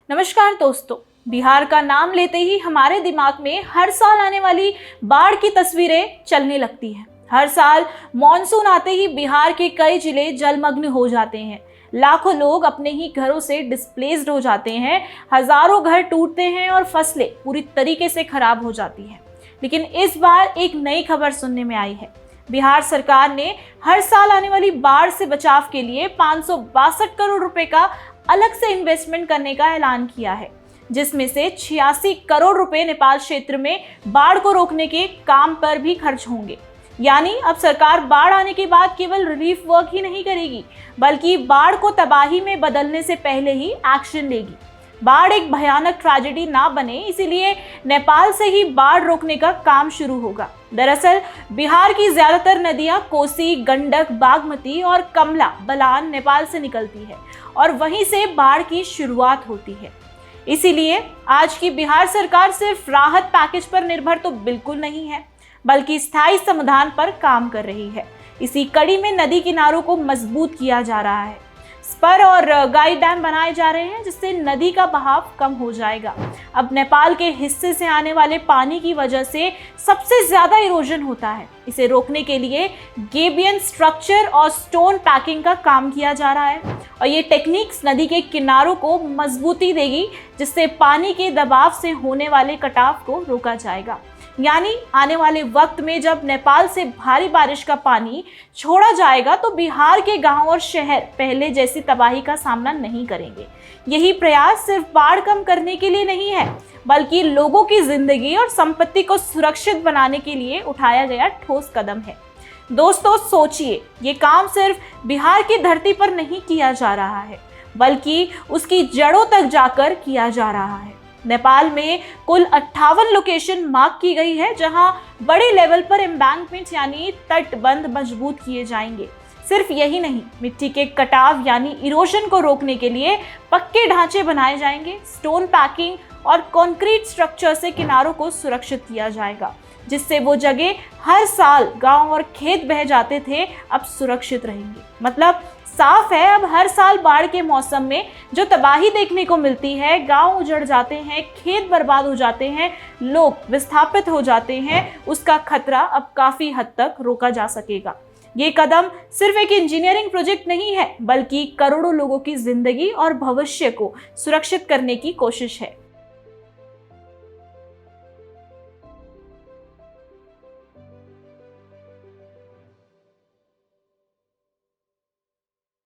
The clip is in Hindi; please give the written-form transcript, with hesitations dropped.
नमस्कार दोस्तों, बिहार का नाम लेते ही हमारे दिमाग में हर साल आने वाली बाढ़ की तस्वीरें चलने लगती हैं। हर साल मॉनसून आते ही बिहार के कई जिले जलमग्न हो जाते हैं। लाखों लोग अपने ही घरों से डिस्प्लेस्ड हो जाते हैं, हजारों घर टूटते हैं और फसलें पूरी तरीके से खराब हो जाती हैं। लेकिन इस बार एक नई खबर सुनने में आई है। बिहार सरकार ने हर साल आने वाली बाढ़ से बचाव के लिए 562 करोड़ रुपए का अलग से इन्वेस्टमेंट करने का ऐलान किया है, जिसमें से 86 करोड़ रुपए नेपाल क्षेत्र में बाढ़ को रोकने के काम पर भी खर्च होंगे। यानी अब सरकार बाढ़ आने के बाद केवल रिलीफ वर्क ही नहीं करेगी, बल्कि बाढ़ को तबाही में बदलने से पहले ही एक्शन लेगी। बाढ़ एक भयानक ट्रेजेडी ना बने, इसीलिए नेपाल से ही बाढ़ रोकने का काम शुरू होगा। दरअसल बिहार की ज्यादातर नदियां कोसी, गंडक, बागमती और कमला बलान नेपाल से निकलती है और वहीं से बाढ़ की शुरुआत होती है। इसीलिए आज की बिहार सरकार सिर्फ राहत पैकेज पर निर्भर तो बिल्कुल नहीं है, बल्कि स्थायी समाधान पर काम कर रही है। इसी कड़ी में नदी किनारों को मजबूत किया जा रहा है। स्पर और गाइड डैम बनाए जा रहे हैं, जिससे नदी का बहाव कम हो जाएगा। अब नेपाल के हिस्से से आने वाले पानी की वजह से सबसे ज्यादा इरोजन होता है। इसे रोकने के लिए गेबियन स्ट्रक्चर और स्टोन पैकिंग का काम किया जा रहा है और ये टेक्निक्स नदी के किनारों को मजबूती देगी, जिससे पानी के दबाव से होने वाले कटाव को रोका जाएगा। यानी आने वाले वक्त में जब नेपाल से भारी बारिश का पानी छोड़ा जाएगा तो बिहार के गांव और शहर पहले जैसी तबाही का सामना नहीं करेंगे। यही प्रयास सिर्फ बाढ़ कम करने के लिए नहीं है, बल्कि लोगों की जिंदगी और संपत्ति को सुरक्षित बनाने के लिए उठाया गया ठोस कदम है। दोस्तों सोचिए, ये काम सिर्फ बिहार की धरती पर नहीं किया जा रहा है, बल्कि उसकी जड़ों तक जाकर किया जा रहा है। नेपाल में कुल 58 लोकेशन मार्क की गई है, जहां बड़े लेवल पर एम्बैंकमेंट यानी तटबंध मजबूत किए जाएंगे। सिर्फ यही नहीं, मिट्टी के कटाव यानी इरोजन को रोकने के लिए पक्के ढांचे बनाए जाएंगे। स्टोन पैकिंग और कंक्रीट स्ट्रक्चर से किनारों को सुरक्षित किया जाएगा, जिससे वो जगह हर साल गांव और खेत बह जाते थे अब सुरक्षित रहेंगे। मतलब साफ है, अब हर साल बाढ़ के मौसम में जो तबाही देखने को मिलती है, गांव उजड़ जाते हैं, खेत बर्बाद हो जाते हैं, लोग विस्थापित हो जाते हैं, उसका खतरा अब काफी हद तक रोका जा सकेगा। ये कदम सिर्फ एक इंजीनियरिंग प्रोजेक्ट नहीं है, बल्कि करोड़ों लोगों की जिंदगी और भविष्य को सुरक्षित करने की कोशिश है।